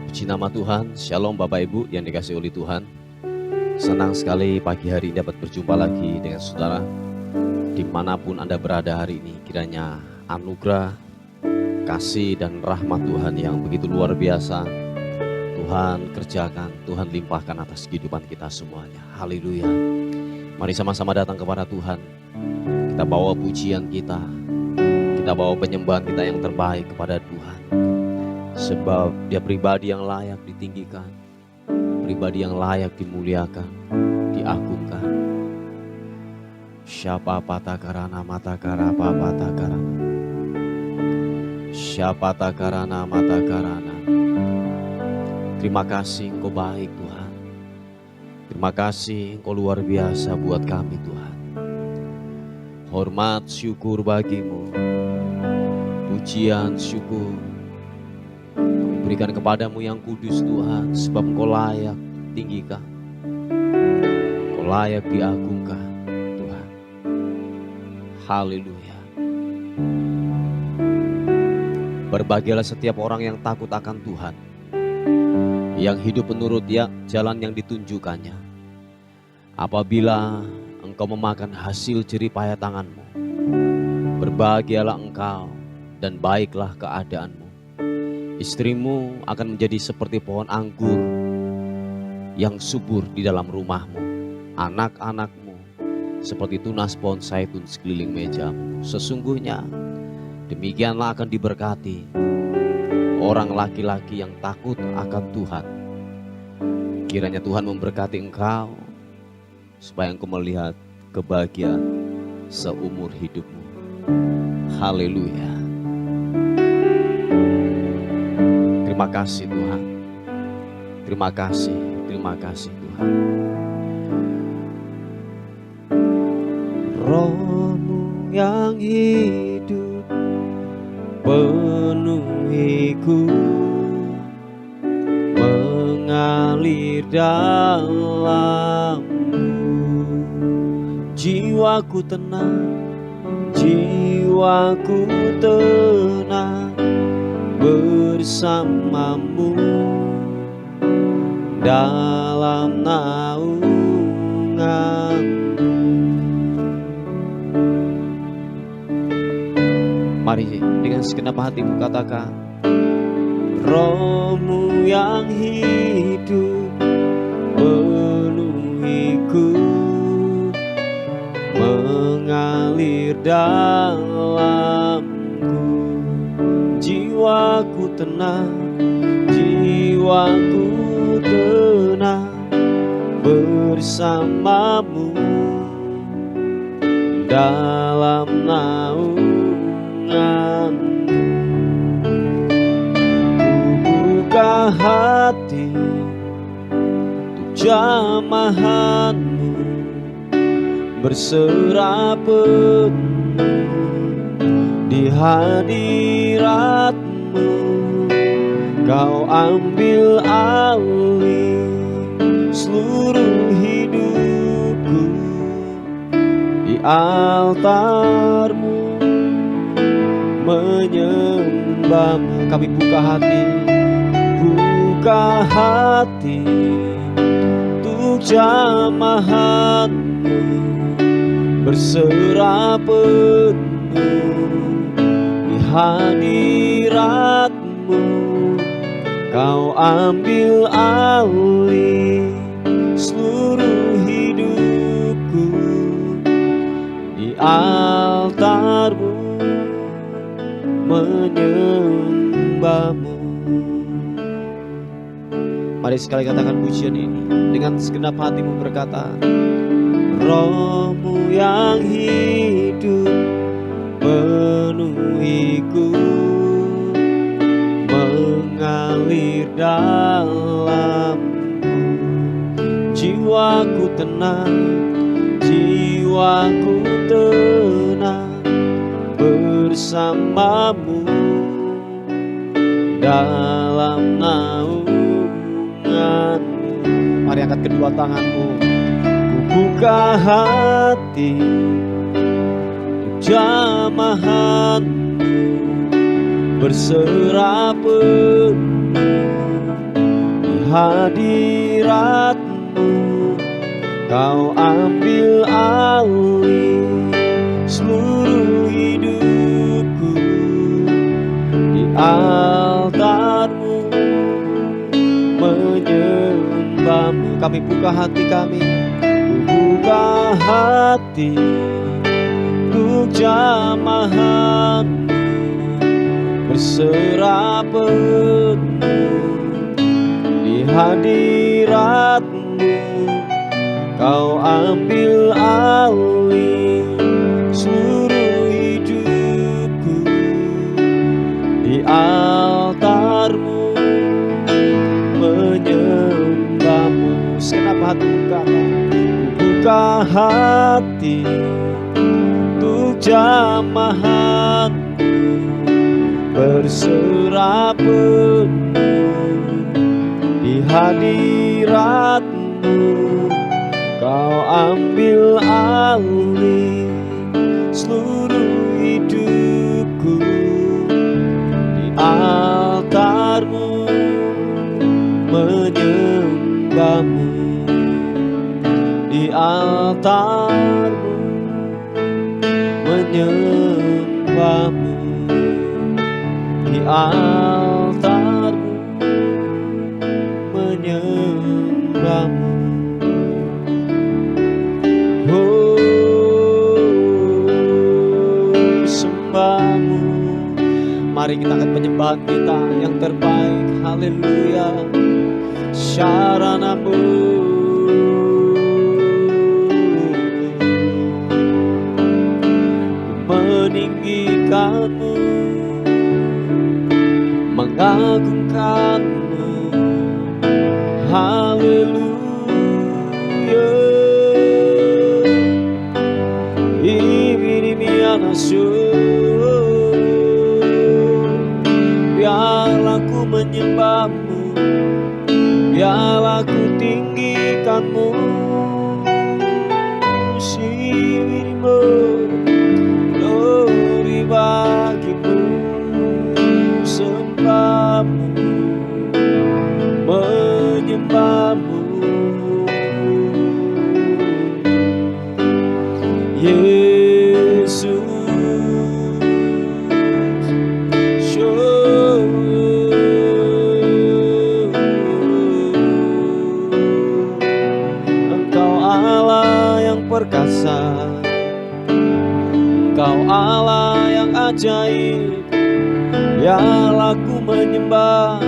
Puji nama Tuhan, Shalom Bapak Ibu yang dikasihi oleh Tuhan. Senang sekali pagi hari ini dapat berjumpa lagi dengan saudara. Dimanapun Anda berada hari ini, kiranya anugerah, kasih dan rahmat Tuhan yang begitu luar biasa Tuhan kerjakan, Tuhan limpahkan atas kehidupan kita semuanya. Haleluya. Mari sama-sama datang kepada Tuhan. Kita bawa pujian kita bawa penyembahan kita yang terbaik kepada Tuhan. Sebab Dia pribadi yang layak ditinggikan, pribadi yang layak dimuliakan, diagungkan. Syapa patakarana matakara papatakarana, syapa takarana matakarana. Terima kasih Engkau baik Tuhan. Terima kasih Engkau luar biasa buat kami Tuhan. Hormat syukur bagimu, pujian syukur berikan kepadamu yang kudus Tuhan, sebab Engkau layak tinggikan, Engkau layak diagungkan Tuhan. Haleluya. Berbahagialah setiap orang yang takut akan Tuhan, yang hidup menurut jalan yang ditunjukkannya. Apabila engkau memakan hasil jerih payah tanganmu, berbahagialah engkau dan baiklah keadaanmu. Istrimu akan menjadi seperti pohon anggur yang subur di dalam rumahmu. Anak-anakmu seperti tunas pohon zaitun sekeliling mejamu. Sesungguhnya demikianlah akan diberkati orang laki-laki yang takut akan Tuhan. Kiranya Tuhan memberkati engkau supaya engkau melihat kebahagiaan seumur hidupmu. Haleluya. Terima kasih Tuhan. Terima kasih Tuhan. Roh-Mu yang hidup penuhiku, mengalir dalamku. Jiwaku tenang, jiwaku tenang bersamamu dalam naungan. Mari dengan segenap hatimu katakan, Roh-Mu yang hidup penuhiku, mengalir dalamku. Jiwaku tenang, jiwaku tenang bersamamu dalam naungan. Ku buka hati untuk jamahanmu, berserah penuh di hadiratmu. Kau ambil alih seluruh hidupku di altarmu, menyembahmu. Kami buka hati untuk jamahanmu, berserah penuh di hadiratmu. Kau ambil alih seluruh hidupku di altarmu, menyembahmu. Mari sekali katakan pujian ini dengan segenap hatimu, berkata, Roh-Mu yang hidup penuhiku, mengalir dalamku. Jiwaku tenang, jiwaku tenang bersamamu dalam naunganmu. Mari angkat kedua tanganmu. Ku buka hati untuk jamahanmu, berserah penuh hadirat-Mu Kau ambil alih seluruh hidupku. Di altar-Mu menyembah-Mu. Kami buka hati kami, buka hati untuk jamahan-Mu, berserah penuh di hadirat-Mu. Kau ambil alih seluruh hidupku. Di altar-Mu menyembah-Mu. Segenap hati buka hati untuk jamahan-Mu, berserah penuh di hadirat-Mu. Kau ambil alih seluruh hidupku. Di altar-Mu menyembah-Mu. Di altar-Mu menyembah-Mu. Di altar-Mu menyembah-Mu. Sembah-Mu. Mari kita angkat penyembahan kita yang terbaik. Haleluya. Syarana-Mu. Meninggikan-Mu, mengagungkan-Mu. Haleluya. Biarlah ku menyembah-Mu, biarlah ku tinggikan-Mu. Sibirimu, glory bagi-Mu. Sembah-Mu, menyembah-Mu. Yesus, Engkau Allah yang perkasa, Engkau Allah yang ajaib. Biarlah ku menyembah,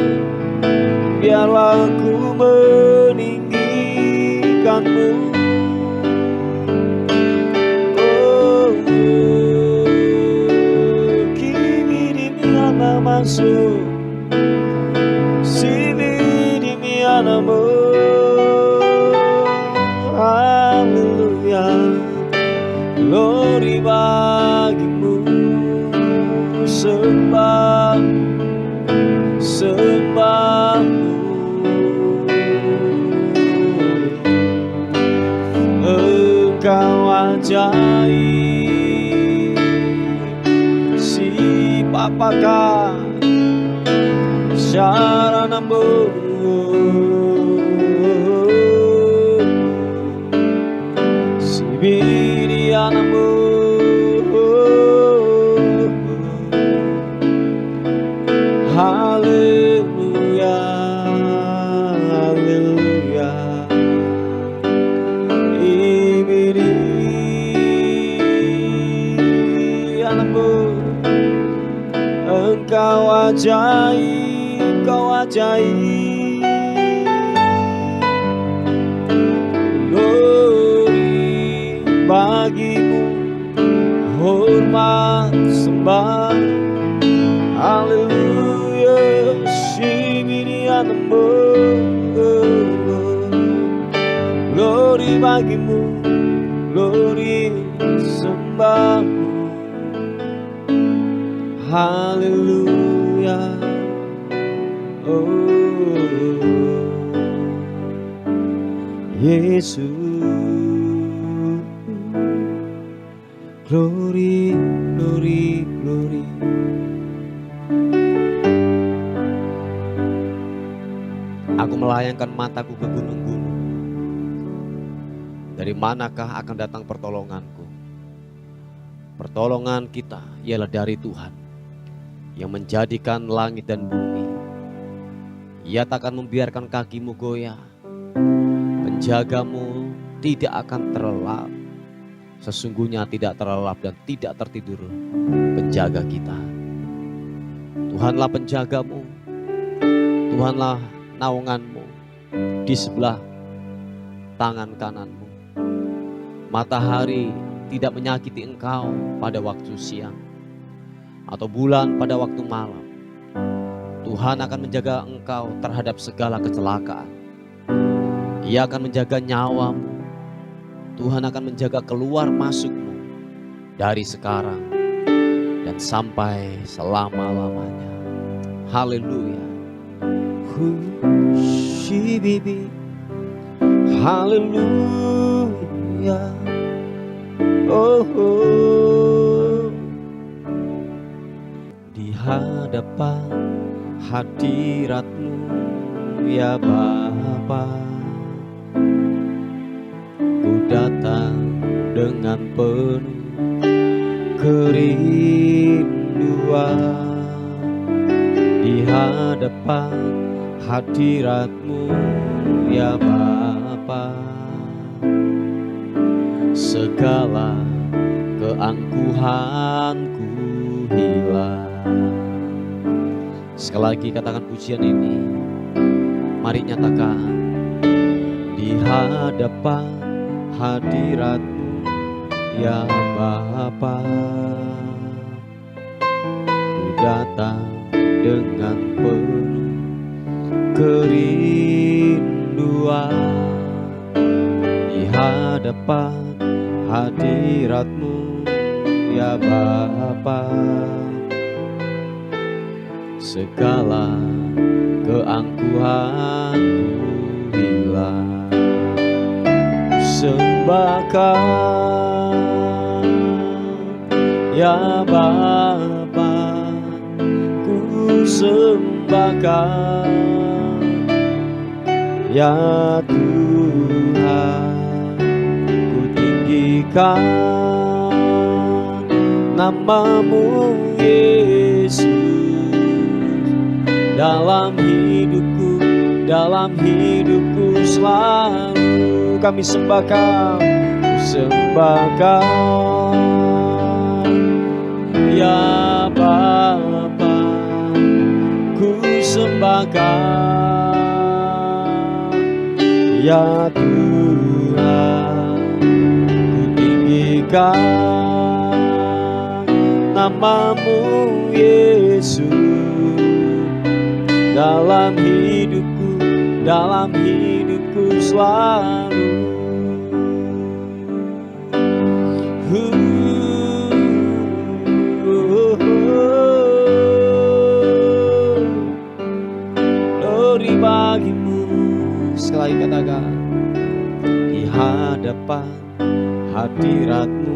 biarlah ku meninggikan-Mu. Masuk sini di mianamu. Haleluya. Glory bagi-Mu. Sembah, sembah-Mu. Engkau ajaib, si Papaka. Syarana-Mu. Sibiriana-Mu. Haleluya, haleluya. Ibiriana-Mu. Engkau ajaib, Engkau ajaib. Glory bagi-Mu, hormat sembah. Haleluya. Shibiriana-Mu. Glory bagi-Mu, glory sembah-Mu. Haleluya. Oh Yesus, glory, glory, glory. Aku melayangkan mataku ke gunung-gunung. Dari manakah akan datang pertolonganku? Pertolongan kita ialah dari Tuhan yang menjadikan langit dan bumi. Ia tak akan membiarkan kakimu goyah. Penjagamu tidak akan terlelap. Sesungguhnya tidak terlelap dan tidak tertidur penjaga kita. Tuhanlah penjagamu, Tuhanlah naunganmu di sebelah tangan kananmu. Matahari tidak menyakiti engkau pada waktu siang, atau bulan pada waktu malam. Tuhan akan menjaga engkau terhadap segala kecelakaan. Ia akan menjaga nyawamu. Tuhan akan menjaga keluar masukmu dari sekarang dan sampai selama-lamanya. Haleluya. Bibi. Haleluya. Oh, oh. Di hadapan hadirat-Mu ya Bapa, ku datang dengan penuh kerinduan. Di hadapan hadirat-Mu ya Bapa, segala keangkuhanku hilang. Sekali lagi katakan pujian ini. Mari nyatakan. Di hadapan hadirat-Mu ya Bapa, ku datang dengan penuh kerinduan. Di hadapan hadirat-Mu ya Bapa, segala keangkuhanku hilang. Sembahkan ya Bapa, ku sembahkan ya Tuhan. Ku tinggikan nama-Mu Yesus dalam hidupku selalu. Kami sembahkan, ya Bapa, ku sembahkan ya Tuhan. Ku tinggikan nama-Mu Yesus dalam hidupku selalu. Glory bagi-Mu. Sekali katakan. Di hadapan hadirat-Mu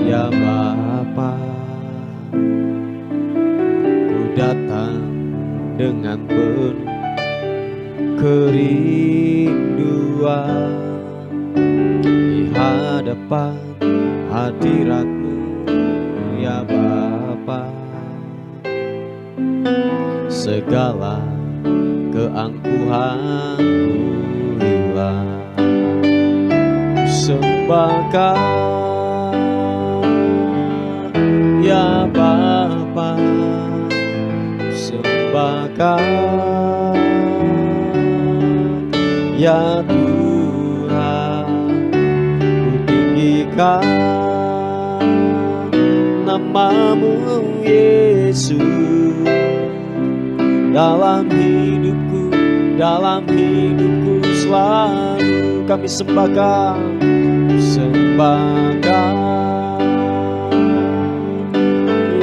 ya Bapa, ku datang dengan penuh kerinduan. Di hadapan hadirat-Mu ya Bapa, segala keangkuhanku hilang. Sembahkan ya Bapa, sembahkan ya Tuhan. Ku tinggikan nama-Mu Yesus dalam hidupku selalu. Kami sembahkan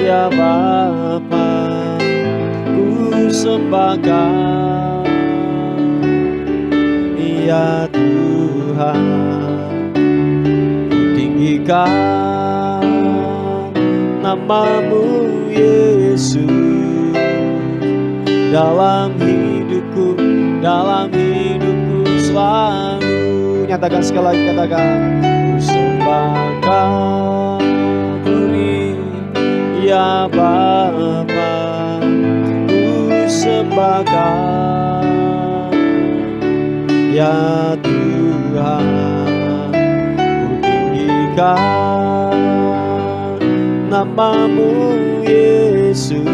ya Bapa, ku sembahkan ya Tuhan. Ku tinggikan nama-Mu Yesus dalam dalam hidupku selalu. Nyatakan sekali lagi, katakan, ku sembahkan glory ya Bapa, ku sembahkan ya Tuhan, ku tinggikan namamu Yesus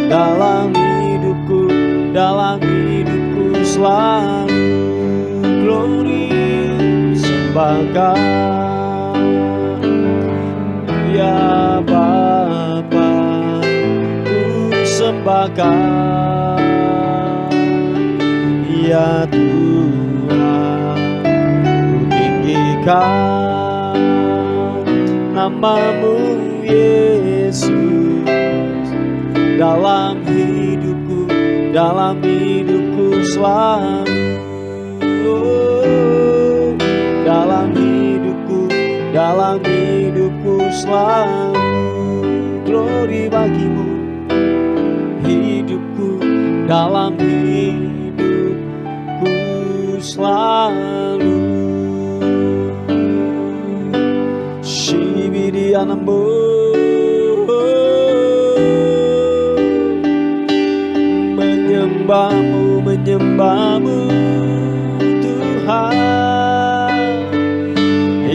dalam hidupku selalu. Glory sembahkan ya Bapa, ku sembahkan ya Tuhan, ku tinggikan namamu Yesus dalam hidupku selalu. Oh, dalam hidupku selalu. Glory bagimu, hidupku dalam hidupku selalu. Shibidi anambo, menyembahmu Tuhan,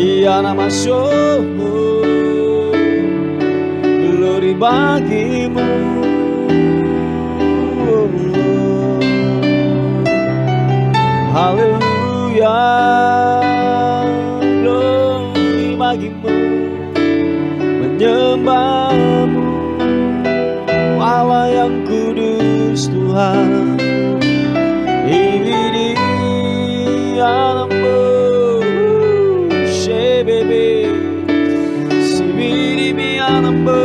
ya nama syukur, glory bagimu. Haleluya, glory bagimu, menyembahmu Allah yang kudus Tuhan. Ibidi anambo shebebe sibidi mi anambo,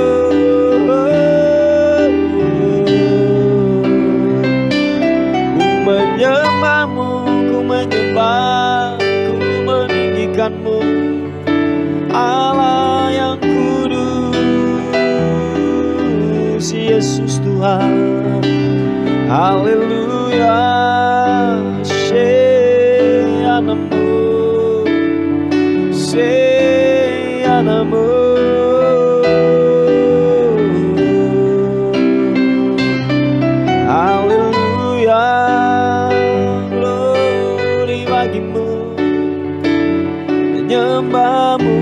ku menyembah, ku meninggikanmu Allah yang kudus Yesus Tuhan. Haleluya, Seanamu, haleluya, glory bagimu, menyembahmu,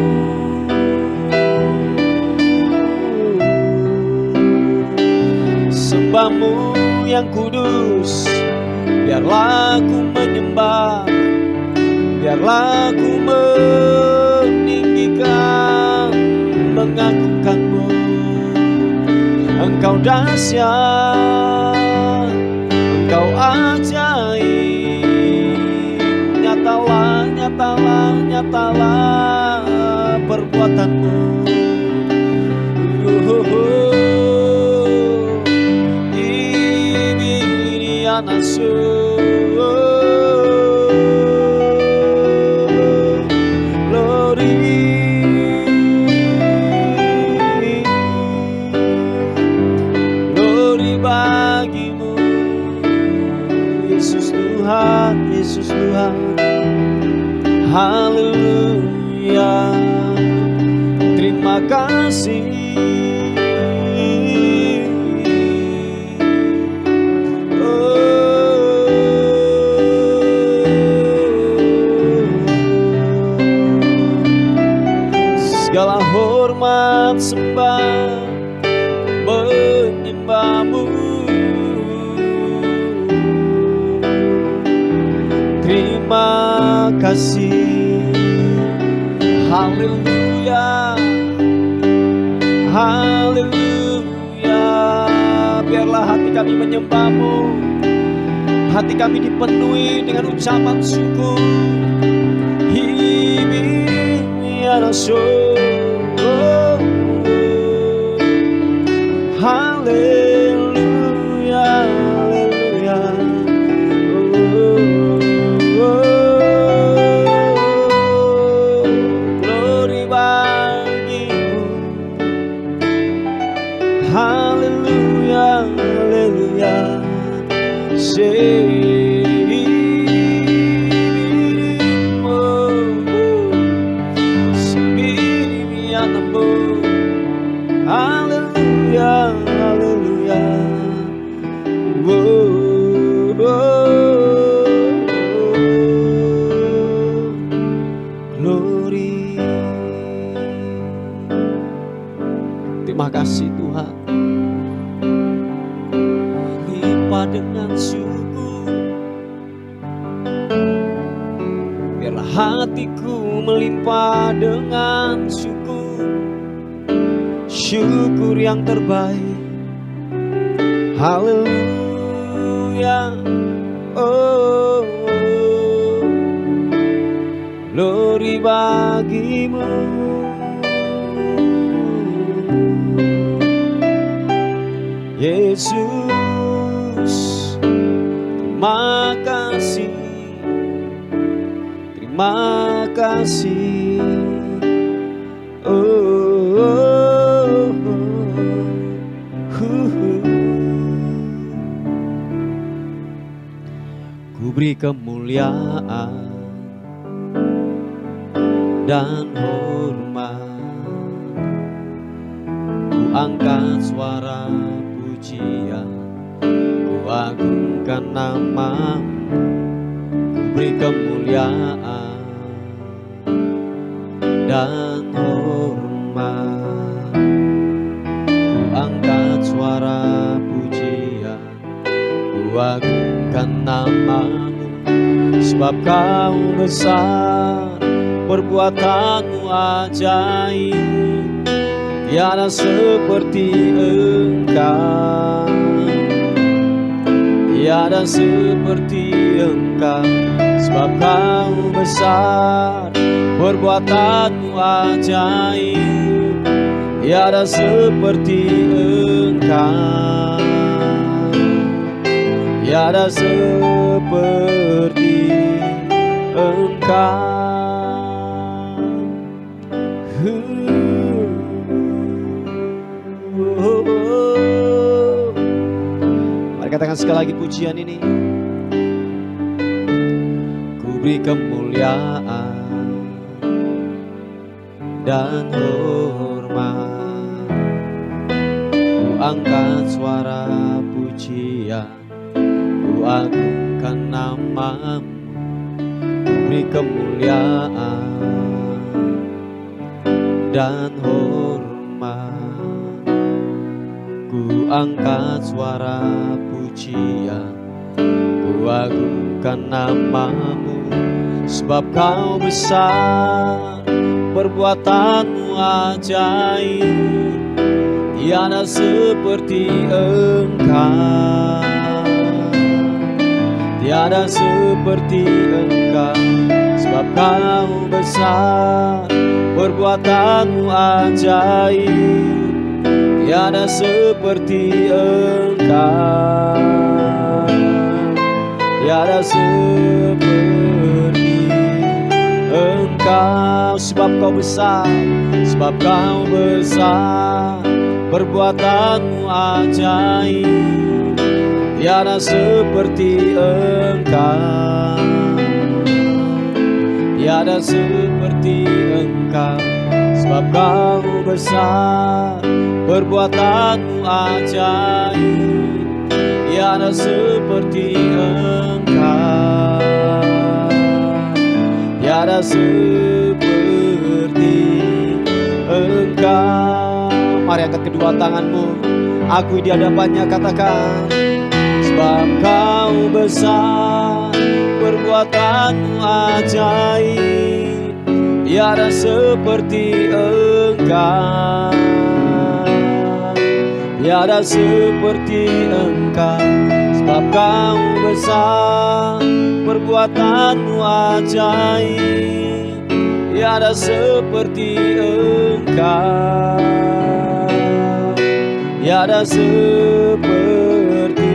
sembahmu yang kudus. Biarlah ku menyembah, biarlah ku meninggikan, mengagungkanmu. Engkau dahsyat, Engkau ajaib, nyatalah perbuatanmu. Ini anasu Yesus Tuhan, haleluya, terima kasih. Segala hormat sembah menyembahmu, terima kasih. Haleluya, haleluya. Biarlah hati kami menyembahmu, hati kami dipenuhi dengan ucapan syukur. Haleluya, haleluya. Glory bagimu. Haleluya, haleluya. Haleluya, haleluya. Glory. Terima kasih Tuhan. Limpah dengan syukur, biarlah hatiku melimpah dengan syukur, syukur yang terbaik. Haleluya. Oh, glory bagimu. Yesus, terima kasih, terima kasih. Ku beri kemuliaan dan hormat, ku angkat suara pujian, ku agungkan namamu. Ku beri kemuliaan dan hormat, ku angkat suara pujian, ku agungkan namamu. Sebab kau besar, perbuatanmu ajaib, tiada seperti Engkau, tiada seperti Engkau. Sebab kau besar, perbuatanmu ajaib, tiada seperti Engkau, tiada seperti Engkau. Mari katakan sekali lagi pujian ini. Ku beri kemuliaan dan hormat, ku angkat suara pujian, ku agungkan namamu. Ku beri kemuliaan dan hormat, ku angkat suara pujian, ku agungkan namamu. Sebab kau besar, perbuatanmu ajaib, tiada seperti Engkau, tiada seperti Engkau. Sebab kau besar, perbuatanmu ajaib, tiada seperti Engkau, tiada seperti Engkau. Sebab kau besar, sebab kau besar, perbuatanmu ajaib, tiada seperti Engkau, tiada seperti Engkau. Sebab kau besar, perbuatanmu ajaib, tiada seperti Engkau, tiada seperti Engkau. Mari angkat kedua tanganmu, akui di hadapannya, katakan. Sebab kau besar, perbuatanmu ajaib, tiada seperti Engkau, tiada seperti Engkau. Sebab kau besar, perbuatanmu ajaib, tiada seperti Engkau, tiada seperti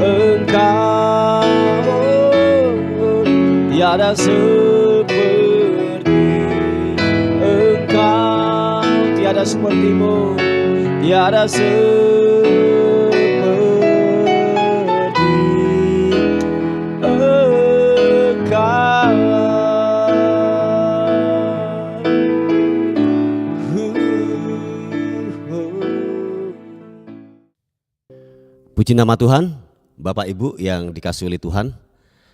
Engkau, tiada seperti Engkau, tiada sepertimu, tiada seperti Puji nama Tuhan, Bapak Ibu yang dikasihi oleh Tuhan.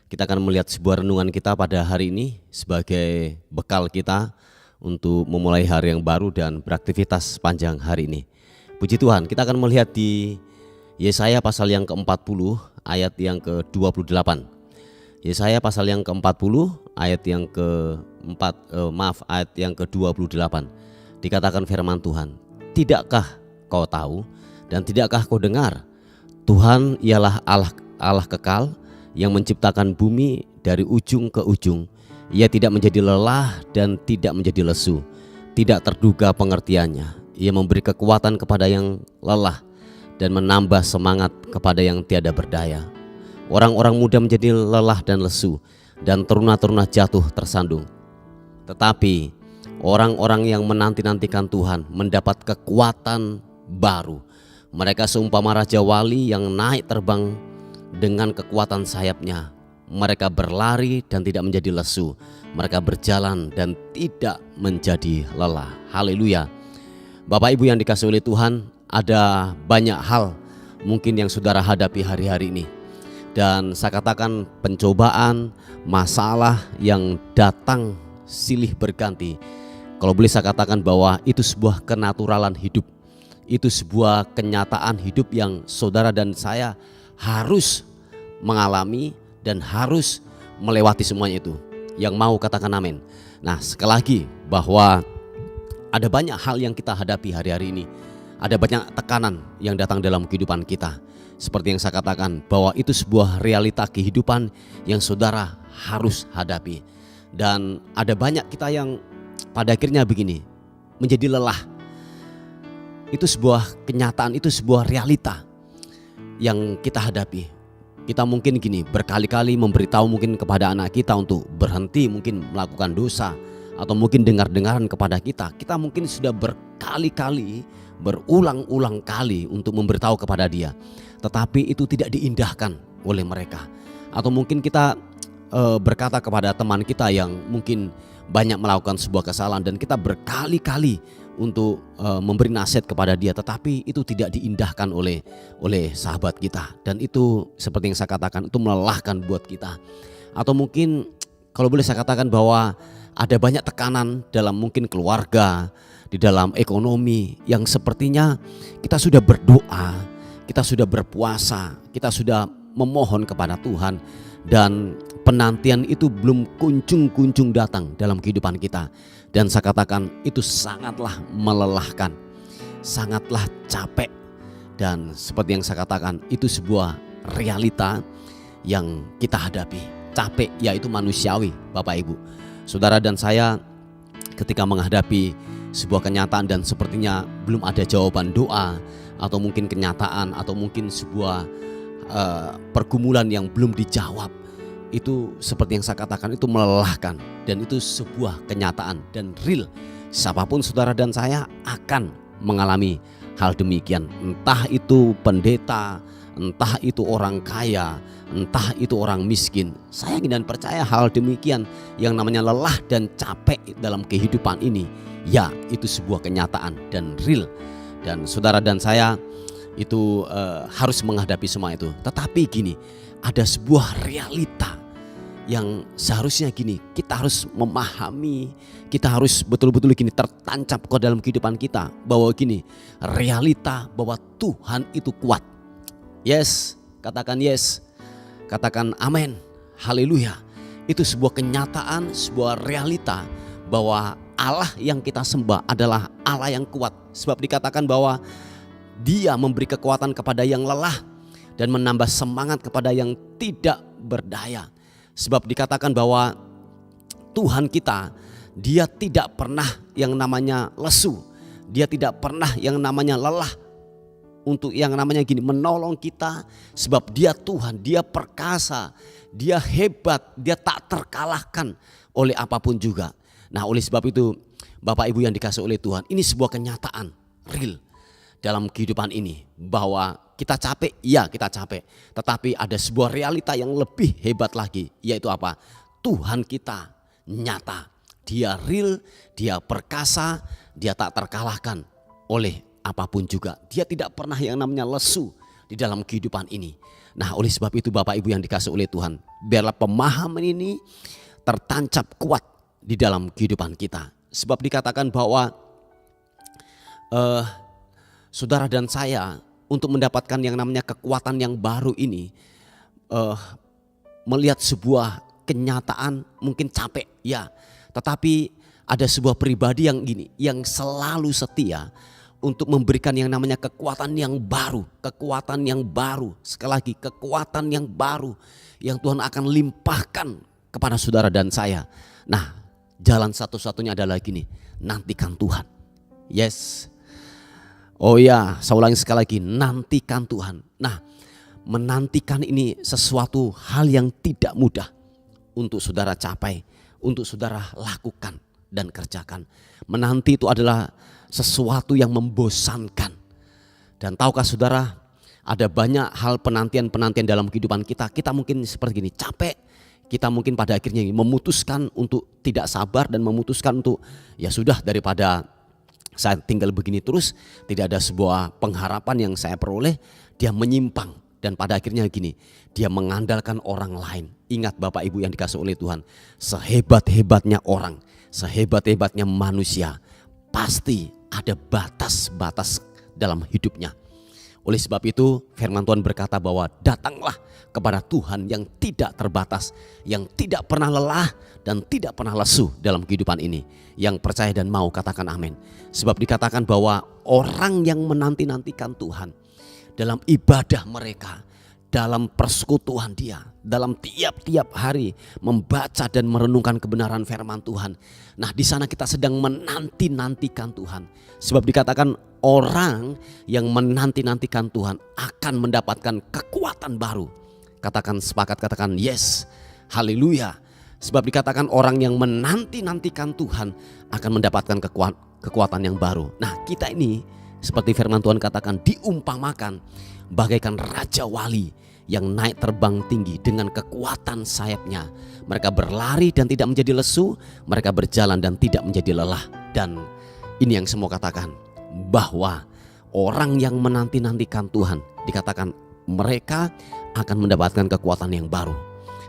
Kita akan melihat sebuah renungan kita pada hari ini sebagai bekal kita untuk memulai hari yang baru dan beraktivitas sepanjang hari ini. Puji Tuhan, kita akan melihat di Yesaya pasal yang ke-40 ayat yang ke-28. Yesaya pasal yang ke-40 ayat yang ayat yang ke-28. Dikatakan firman Tuhan, "Tidakkah kau tahu dan tidakkah kau dengar? Tuhan ialah Allah kekal yang menciptakan bumi dari ujung ke ujung. Ia tidak menjadi lelah dan tidak menjadi lesu. Tidak terduga pengertiannya. Ia memberi kekuatan kepada yang lelah dan menambah semangat kepada yang tiada berdaya. Orang-orang muda menjadi lelah dan lesu, dan teruna-teruna jatuh tersandung. Tetapi orang-orang yang menanti-nantikan Tuhan mendapat kekuatan baru. Mereka seumpama raja wali yang naik terbang dengan kekuatan sayapnya. Mereka berlari dan tidak menjadi lesu. Mereka berjalan dan tidak menjadi lelah." Haleluya. Bapak Ibu yang dikasihi oleh Tuhan, ada banyak hal mungkin yang saudara hadapi hari-hari ini. Dan saya katakan pencobaan, masalah yang datang silih berganti. Kalau boleh saya katakan bahwa itu sebuah kenaturalan hidup. Itu sebuah kenyataan hidup yang saudara dan saya harus mengalami dan harus melewati semuanya itu. Yang mau katakan amin. Nah, sekali lagi bahwa ada banyak hal yang kita hadapi hari-hari ini. Ada banyak tekanan yang datang dalam kehidupan kita. Seperti yang saya katakan bahwa itu sebuah realita kehidupan yang saudara harus hadapi. Dan ada banyak kita yang pada akhirnya begini, menjadi lelah. Itu sebuah kenyataan, itu sebuah realita yang kita hadapi. Kita mungkin gini, berkali-kali memberitahu mungkin kepada anak kita untuk berhenti mungkin melakukan dosa, atau mungkin dengar-dengaran kepada kita. Kita mungkin sudah berkali-kali, berulang-ulang kali untuk memberitahu kepada dia, tetapi itu tidak diindahkan oleh mereka. Atau mungkin kita berkata kepada teman kita yang mungkin banyak melakukan sebuah kesalahan, dan kita berkali-kali untuk memberi nasihat kepada dia, tetapi itu tidak diindahkan oleh sahabat kita. Dan itu seperti yang saya katakan, itu melelahkan buat kita. Atau mungkin kalau boleh saya katakan bahwa ada banyak tekanan dalam mungkin keluarga, di dalam ekonomi, yang sepertinya kita sudah berdoa, kita sudah berpuasa, kita sudah memohon kepada Tuhan, dan penantian itu belum kunjung datang dalam kehidupan kita. Dan saya katakan itu sangatlah melelahkan, sangatlah capek. Dan seperti yang saya katakan, itu sebuah realita yang kita hadapi. Capek yaitu manusiawi, Bapak Ibu. Saudara dan saya ketika menghadapi sebuah kenyataan dan sepertinya belum ada jawaban doa, atau mungkin kenyataan, atau mungkin sebuah pergumulan yang belum dijawab, itu seperti yang saya katakan, itu melelahkan. Dan itu sebuah kenyataan dan real. Siapapun saudara dan saya akan mengalami hal demikian. Entah itu pendeta, entah itu orang kaya, entah itu orang miskin. Saya ingin dan percaya hal demikian yang namanya lelah dan capek dalam kehidupan ini, ya itu sebuah kenyataan dan real. Dan saudara dan saya itu harus menghadapi semua itu. Tetapi gini, ada sebuah realita yang seharusnya gini, kita harus memahami, kita harus betul-betul gini tertancap ke dalam kehidupan kita, bahwa gini, realita bahwa Tuhan itu kuat. Yes, katakan yes, katakan amin, haleluya. Itu sebuah kenyataan, sebuah realita bahwa Allah yang kita sembah adalah Allah yang kuat. Sebab dikatakan bahwa Dia memberi kekuatan kepada yang lelah dan menambah semangat kepada yang tidak berdaya. Sebab dikatakan bahwa Tuhan kita, Dia tidak pernah yang namanya lesu. Dia tidak pernah yang namanya lelah untuk yang namanya gini, menolong kita. Sebab Dia Tuhan, Dia perkasa, Dia hebat, Dia tak terkalahkan oleh apapun juga. Nah, oleh sebab itu Bapak Ibu yang dikasihi oleh Tuhan, ini sebuah kenyataan real dalam kehidupan ini, bahwa kita capek, ya kita capek, tetapi ada sebuah realita yang lebih hebat lagi, yaitu apa? Tuhan kita nyata, Dia real, Dia perkasa, Dia tak terkalahkan oleh apapun juga. Dia tidak pernah yang namanya lesu di dalam kehidupan ini. Nah, oleh sebab itu Bapak Ibu yang dikasih oleh Tuhan, biarlah pemahaman ini tertancap kuat di dalam kehidupan kita. Sebab dikatakan bahwa saudara dan saya untuk mendapatkan yang namanya kekuatan yang baru ini, melihat sebuah kenyataan mungkin capek ya, tetapi ada sebuah pribadi yang gini, yang selalu setia untuk memberikan yang namanya kekuatan yang baru, sekali lagi kekuatan yang baru yang Tuhan akan limpahkan kepada saudara dan saya. Nah, jalan satu-satunya adalah gini, nantikan Tuhan. Yes. Oh ya, saya ulangi sekali lagi, nantikan Tuhan. Nah, menantikan ini sesuatu hal yang tidak mudah untuk saudara capai, untuk saudara lakukan dan kerjakan. Menanti itu adalah sesuatu yang membosankan. Dan tahukah saudara, ada banyak hal penantian-penantian dalam kehidupan kita. Kita mungkin seperti gini, capek. Kita mungkin pada akhirnya memutuskan untuk tidak sabar dan memutuskan untuk ya sudah, daripada saya tinggal begini terus, tidak ada sebuah pengharapan yang saya peroleh, dia menyimpang. Dan pada akhirnya gini, dia mengandalkan orang lain. Ingat Bapak Ibu yang dikasih oleh Tuhan, sehebat-hebatnya orang, sehebat-hebatnya manusia, pasti ada batas-batas dalam hidupnya. Oleh sebab itu firman Tuhan berkata bahwa datanglah kepada Tuhan yang tidak terbatas, yang tidak pernah lelah dan tidak pernah lesu dalam kehidupan ini. Yang percaya dan mau katakan amin. Sebab dikatakan bahwa orang yang menanti-nantikan Tuhan dalam ibadah mereka, dalam persekutuan dia, dalam tiap-tiap hari membaca dan merenungkan kebenaran firman Tuhan. Nah, di sana kita sedang menanti-nantikan Tuhan. Sebab dikatakan orang yang menanti-nantikan Tuhan akan mendapatkan kekuatan baru. Katakan sepakat, katakan yes, haleluya. Sebab dikatakan orang yang menanti-nantikan Tuhan akan mendapatkan kekuatan yang baru. Nah, kita ini seperti firman Tuhan katakan diumpamakan bagaikan raja wali yang naik terbang tinggi dengan kekuatan sayapnya. Mereka berlari dan tidak menjadi lesu, mereka berjalan dan tidak menjadi lelah. Dan ini yang semua katakan bahwa orang yang menanti-nantikan Tuhan, dikatakan mereka akan mendapatkan kekuatan yang baru.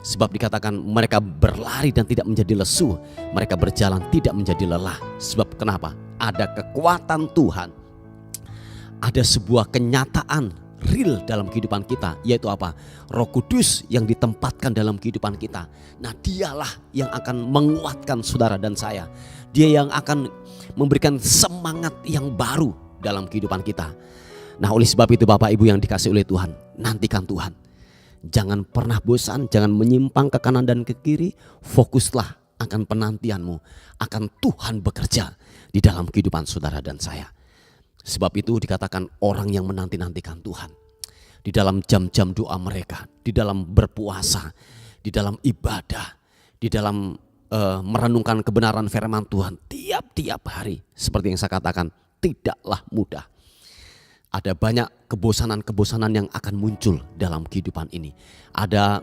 Sebab dikatakan mereka berlari dan tidak menjadi lesu, mereka berjalan tidak menjadi lelah. Sebab kenapa? Ada kekuatan Tuhan, ada sebuah kenyataan real dalam kehidupan kita, yaitu apa? Roh Kudus yang ditempatkan dalam kehidupan kita. Nah, dialah yang akan menguatkan saudara dan saya. Dia yang akan memberikan semangat yang baru dalam kehidupan kita. Nah, oleh sebab itu Bapak Ibu yang dikasih oleh Tuhan, nantikan Tuhan. Jangan pernah bosan, jangan menyimpang ke kanan dan ke kiri. Fokuslah akan penantianmu, akan Tuhan bekerja di dalam kehidupan saudara dan saya. Sebab itu dikatakan orang yang menanti-nantikan Tuhan, di dalam jam-jam doa mereka, di dalam berpuasa, di dalam ibadah, di dalam merenungkan kebenaran firman Tuhan tiap-tiap hari. Seperti yang saya katakan, tidaklah mudah. Ada banyak kebosanan-kebosanan yang akan muncul dalam kehidupan ini. Ada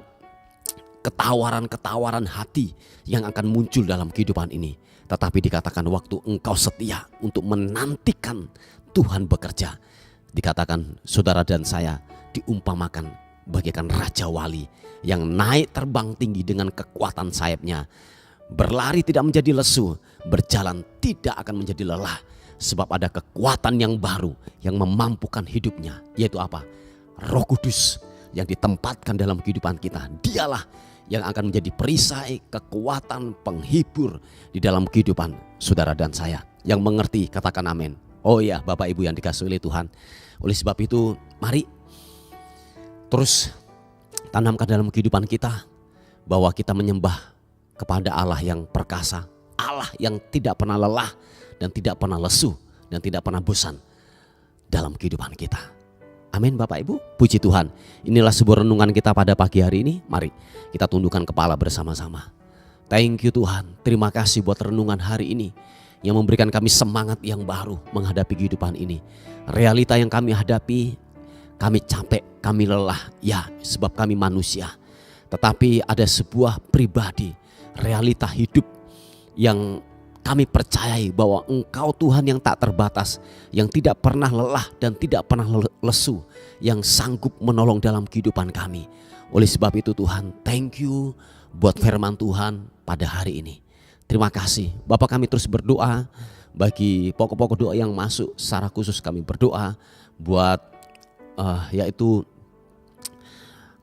ketawaran-ketawaran hati yang akan muncul dalam kehidupan ini. Tetapi dikatakan waktu engkau setia untuk menantikan Tuhan bekerja, dikatakan saudara dan saya diumpamakan bagaikan raja wali yang naik terbang tinggi dengan kekuatan sayapnya. Berlari tidak menjadi lesu, berjalan tidak akan menjadi lelah. Sebab ada kekuatan yang baru yang memampukan hidupnya, yaitu apa? Roh Kudus yang ditempatkan dalam kehidupan kita. Dialah yang akan menjadi perisai, kekuatan, penghibur di dalam kehidupan saudara dan saya. Yang mengerti katakan amin. Oh ya, Bapak Ibu yang dikasihi oleh Tuhan. Oleh sebab itu mari terus tanamkan dalam kehidupan kita bahwa kita menyembah kepada Allah yang perkasa, Allah yang tidak pernah lelah dan tidak pernah lesu dan tidak pernah bosan dalam kehidupan kita. Amin Bapak Ibu, puji Tuhan. Inilah sebuah renungan kita pada pagi hari ini. Mari kita tundukkan kepala bersama-sama. Thank you Tuhan, terima kasih buat renungan hari ini yang memberikan kami semangat yang baru menghadapi kehidupan ini. Realita yang kami hadapi, kami capek, kami lelah, ya sebab kami manusia. Tetapi ada sebuah pribadi, realita hidup yang kami percayai bahwa Engkau Tuhan yang tak terbatas, yang tidak pernah lelah dan tidak pernah lesu, yang sanggup menolong dalam kehidupan kami. Oleh sebab itu Tuhan, thank you buat firman Tuhan pada hari ini. Terima kasih. Bapak, kami terus berdoa bagi pokok-pokok doa yang masuk. Secara khusus kami berdoa buat yaitu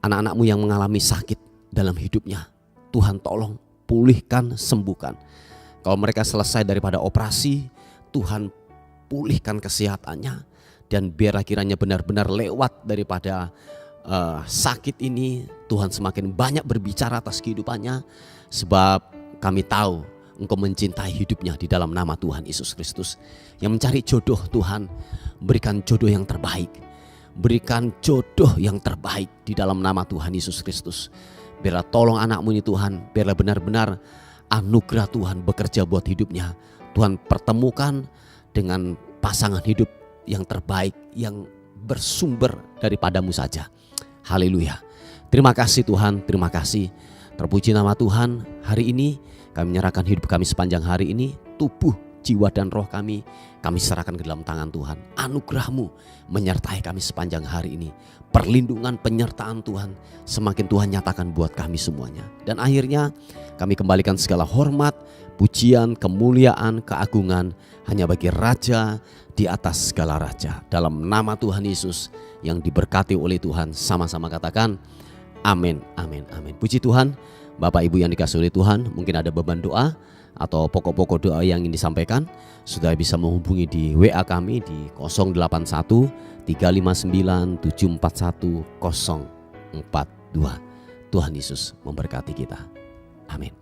anak-anakmu yang mengalami sakit dalam hidupnya. Tuhan tolong pulihkan, sembuhkan. Kalau mereka selesai daripada operasi, Tuhan pulihkan kesehatannya. Dan biarlah kiranya benar-benar lewat daripada sakit ini, Tuhan semakin banyak berbicara atas kehidupannya. Sebab kami tahu Engkau mencintai hidupnya di dalam nama Tuhan Yesus Kristus. Yang mencari jodoh, Tuhan berikan jodoh yang terbaik. Berikan jodoh yang terbaik di dalam nama Tuhan Yesus Kristus. Biarlah tolong anakmu ini Tuhan, biarlah benar-benar anugerah Tuhan bekerja buat hidupnya. Tuhan pertemukan dengan pasangan hidup yang terbaik, yang bersumber daripadamu saja. Haleluya. Terima kasih Tuhan, terima kasih. Terpuji nama Tuhan. Hari ini kami menyerahkan hidup kami sepanjang hari ini. Tubuh, jiwa dan roh kami serahkan ke dalam tangan Tuhan. Anugerah-Mu menyertai kami sepanjang hari ini. Perlindungan, penyertaan Tuhan semakin Tuhan nyatakan buat kami semuanya. Dan akhirnya kami kembalikan segala hormat, pujian, kemuliaan, keagungan hanya bagi Raja di atas segala raja. Dalam nama Tuhan Yesus yang diberkati oleh Tuhan, sama-sama katakan amin, amin, amin. Puji Tuhan. Bapak Ibu yang dikasihi oleh Tuhan, mungkin ada beban doa atau pokok-pokok doa yang ingin disampaikan, sudah bisa menghubungi di WA kami di 081 359 741 042. Tuhan Yesus memberkati kita. Amin.